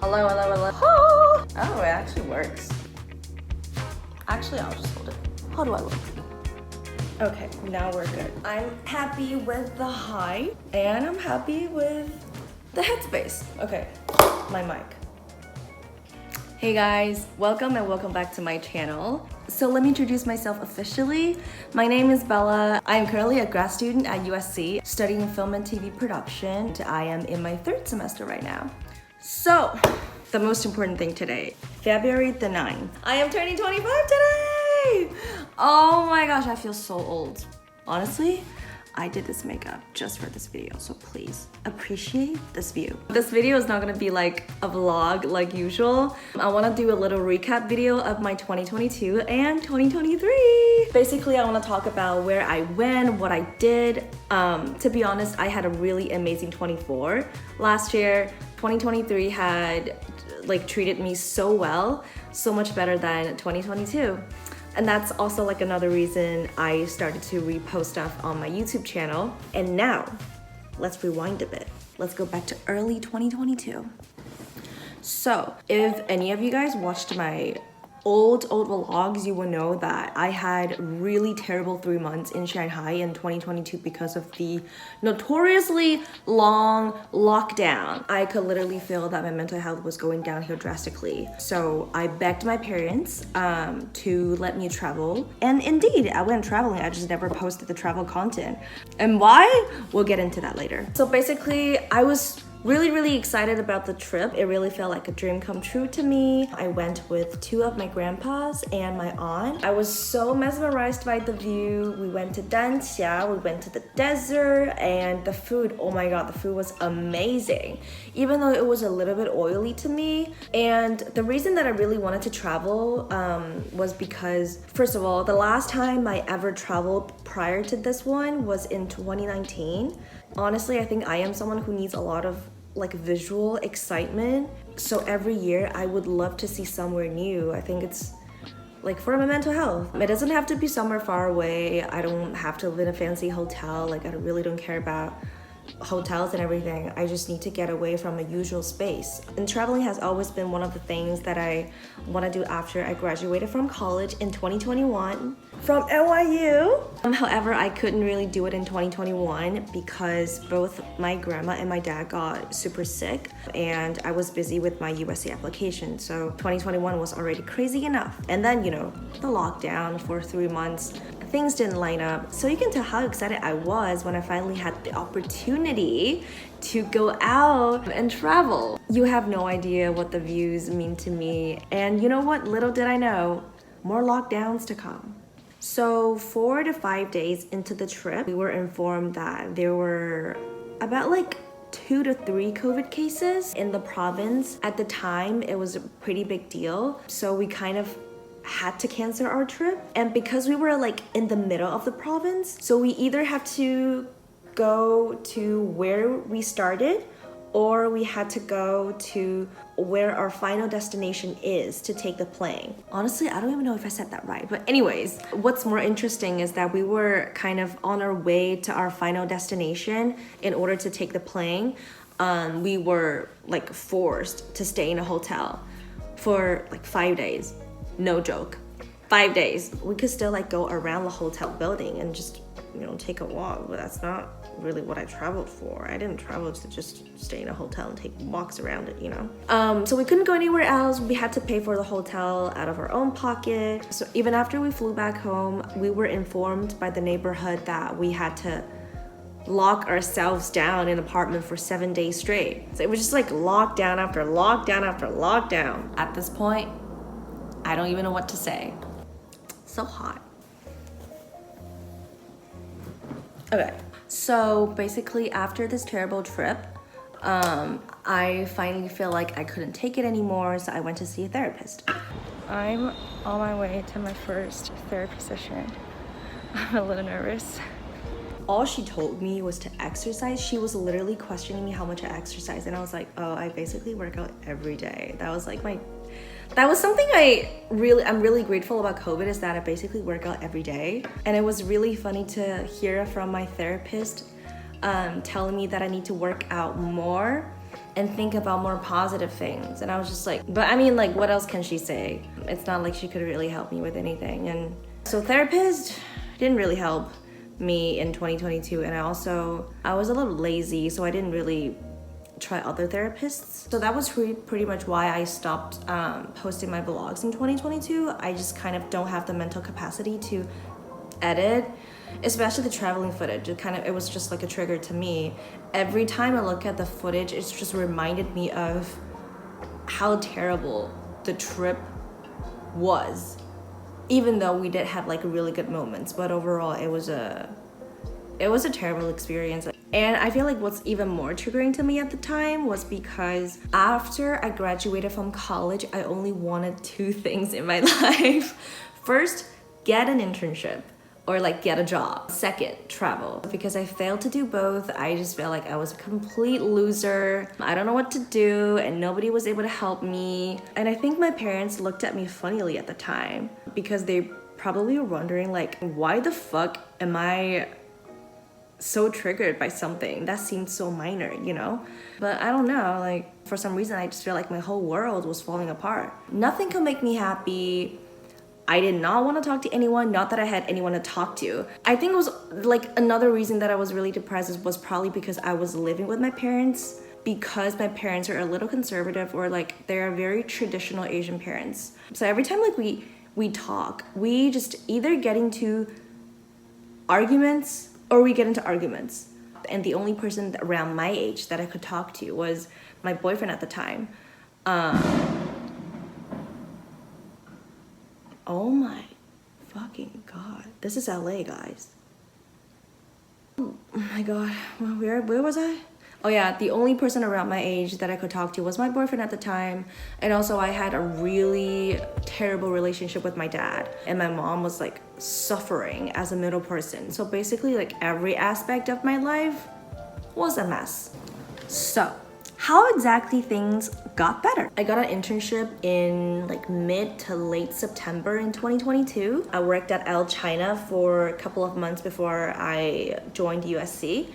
Hello, hello, hello. Oh, it actually works. Actually, I'll just hold it. How do I look? Okay, now we're good. I'm happy with the height and I'm happy with the headspace. Okay, my mic. Hey guys, welcome and welcome back to my channel. So let me introduce myself officially. My name is Bella. I am currently a grad student at USC studying film and TV production. I am in my 3rd semester right now. So, the most important thing today, February the 9th. I am turning 25 today! Oh my gosh, I feel so old. Honestly, I did this makeup just for this video, so please appreciate this view. This video is not gonna be like a vlog like usual. I wanna do a little recap video of my 2022 and 2023. Basically, I wanna talk about where I went, what I did. To be honest, I had a really amazing 24. Last year, 2023 had like treated me so well, so much better than 2022. And that's also like another reason I started to repost stuff on my YouTube channel. And now, let's rewind a bit. Let's go back to early 2022. So, if any of you guys watched my old vlogs, you will know that I had really terrible 3 months in Shanghai in 2022 because of the notoriously long lockdown. I could literally feel that my mental health was going downhill drastically. So I begged my parents to let me travel. And indeed, I went traveling. I just never posted the travel content. And why? We'll get into that later. So basically, I was really excited about the trip. It really felt like a dream come true to me. I went with 2 of my grandpas and my aunt. I was so mesmerized by the view. We went to Danxia, we went to the desert, and the food, oh my god, the food was amazing. Even though it was a little bit oily to me. And the reason that I really wanted to travel was because, first of all, the last time I ever traveled prior to this one was in 2019. Honestly, I think I am someone who needs a lot of like visual excitement. So every year I would love to see somewhere new. I think it's like for my mental health. It doesn't have to be somewhere far away. I don't have to live in a fancy hotel. Like I really don't care about hotels and everything. I just need to get away from a usual space. And traveling has always been one of the things that I want to do after I graduated from college in 2021 from NYU. However, I couldn't really do it in 2021 because both my grandma and my dad got super sick and I was busy with my USC application. So 2021 was already crazy enough. And then, you know, the lockdown for 3 months, things didn't line up. So you can tell how excited I was when I finally had the opportunity to go out and travel. You have no idea what the views mean to me. And you know what? Little did I know, more lockdowns to come. So 4 to 5 days into the trip, we were informed that there were about like 2 to 3 COVID cases in the province. At the time, it was a pretty big deal. So we kind of had to cancel our trip. And because we were like in the middle of the province, so we either had to go to where we started or we had to go to where our final destination is to take the plane. Honestly, I don't even know if I said that right. But anyways, what's more interesting is that we were kind of on our way to our final destination in order to take the plane. We were like forced to stay in a hotel for like 5 days. No joke. 5 days. We could still like go around the hotel building and just, you know, take a walk, but that's not really what I traveled for. I didn't travel to just stay in a hotel and take walks around it, you know? So we couldn't go anywhere else. We had to pay for the hotel out of our own pocket. So even after we flew back home, we were informed by the neighborhood that we had to lock ourselves down in an apartment for 7 days straight. So it was just like lockdown after lockdown after lockdown. At this point, I don't even know what to say. So hot. Okay, so basically after this terrible trip, I finally feel like I couldn't take it anymore, so I went to see a therapist. I'm on my way to my first therapy session. I'm a little nervous. All she told me was to exercise. She was literally questioning me how much I exercise, and I was like, oh, I basically work out every day. That was like that was something I'm really grateful about COVID, is that I basically work out every day. And it was really funny to hear from my therapist telling me that I need to work out more and think about more positive things. And I was just like, but I mean, like, what else can she say? It's not like she could really help me with anything. And so therapist didn't really help me in 2022. And I was a little lazy, so I didn't really try other therapists. So that was pretty much why I stopped posting my vlogs in 2022. I just kind of don't have the mental capacity to edit, especially the traveling footage. It was just like a trigger to me. Every time I look at the footage, it's just reminded me of how terrible the trip was, even though we did have like really good moments. But overall, it was a terrible experience. And I feel like what's even more triggering to me at the time was because after I graduated from college, I only wanted two things in my life. First, get an internship or like get a job. Second, travel. Because I failed to do both, I just felt like I was a complete loser. I don't know what to do and nobody was able to help me. And I think my parents looked at me funnily at the time because they probably were wondering like, why the fuck am I so triggered by something that seemed so minor, you know? But I don't know, like for some reason I just feel like my whole world was falling apart. Nothing could make me happy. I did not want to talk to anyone, not that I had anyone to talk to. I think it was like another reason that I was really depressed was probably because I was living with my parents, because my parents are a little conservative, or like they're very traditional Asian parents. So every time like we talk, we just either get into arguments or we get into arguments. And the only person around my age that I could talk to was my boyfriend at the time. Oh my fucking god. This is LA, guys. Oh my god. Where was I? Oh yeah, the only person around my age that I could talk to was my boyfriend at the time. And also I had a really terrible relationship with my dad. And my mom was like suffering as a middle person. So basically like every aspect of my life was a mess. So how exactly things got better? I got an internship in like mid to late September in 2022. I worked at Elle China for a couple of months before I joined USC.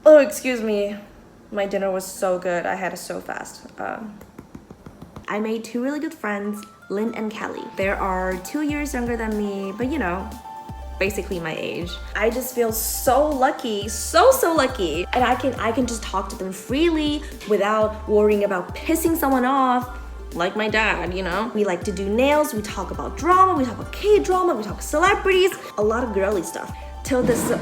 Oh, excuse me. My dinner was so good. I had it so fast. I made two really good friends, Lynn and Kelly. They are 2 years younger than me, but you know, basically my age. I just feel so lucky, so lucky. And I can just talk to them freely without worrying about pissing someone off, like my dad, you know? We like to do nails, we talk about drama, we talk about K-drama, we talk celebrities, a lot of girly stuff. Till this...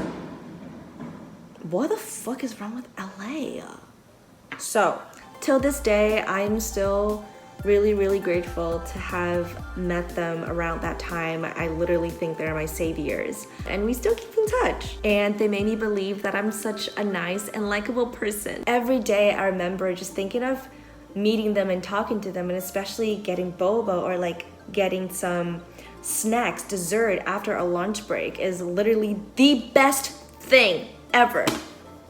What the fuck is wrong with LA? So, till this day, I'm still really grateful to have met them around that time. I literally think they're my saviors. And we still keep in touch. And they made me believe that I'm such a nice and likable person. Every day I remember just thinking of meeting them and talking to them, and especially getting boba or like getting some snacks, dessert after a lunch break is literally the best thing ever.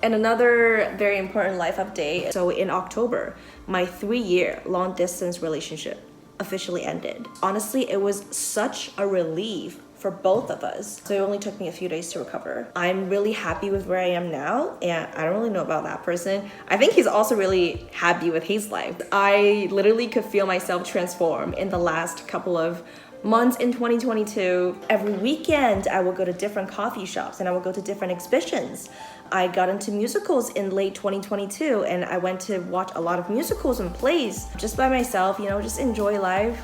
And another very important life update. So in October, my 3-year long distance relationship officially ended. Honestly, it was such a relief for both of us. So it only took me a few days to recover. I'm really happy with where I am now, and I don't really know about that person. I think he's also really happy with his life. I literally could feel myself transform in the last couple of months in 2022. Every weekend, I would go to different coffee shops and I would go to different exhibitions. I got into musicals in late 2022 and I went to watch a lot of musicals and plays just by myself, you know, just enjoy life.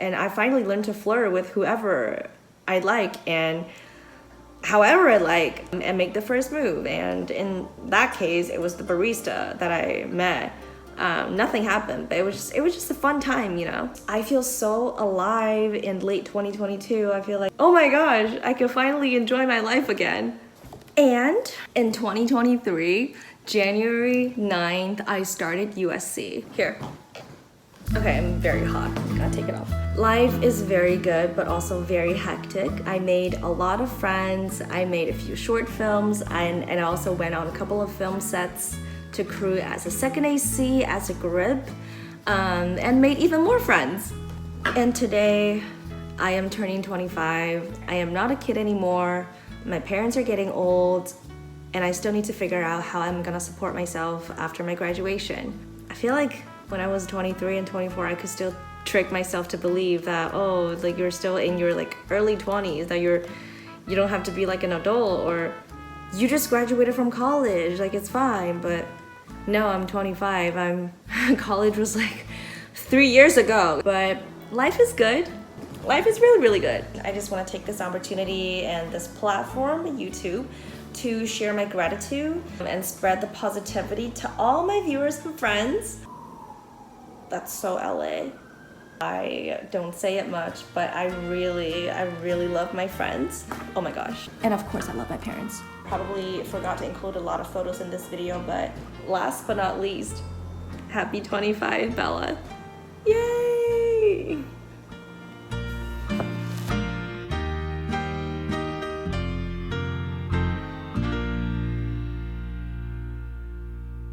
And I finally learned to flirt with whoever I like and however I like, and make the first move. And in that case, it was the barista that I met. Nothing happened, but it was just a fun time, you know? I feel so alive in late 2022. I feel like, oh my gosh, I can finally enjoy my life again. And in 2023, January 9th, I started USC. Here. Okay, I'm very hot. I'm gonna take it off. Life is very good, but also very hectic. I made a lot of friends. I made a few short films, and I also went on a couple of film sets to crew as a second AC, as a grip. and made even more friends. And today, I am turning 25. I am not a kid anymore. My parents are getting old, and I still need to figure out how I'm gonna support myself after my graduation. I feel like when I was 23 and 24, I could still trick myself to believe that, oh, like you're still in your like early 20s, that you don't have to be like an adult, or you just graduated from college, like it's fine. But no, I'm 25. College was like 3 years ago. But life is good. Life is really, really good. I just want to take this opportunity and this platform, YouTube, to share my gratitude and spread the positivity to all my viewers and friends. That's so LA. I don't say it much, but I really love my friends. Oh my gosh. And of course I love my parents. Probably forgot to include a lot of photos in this video, but last but not least, happy 25, Bella. Yay!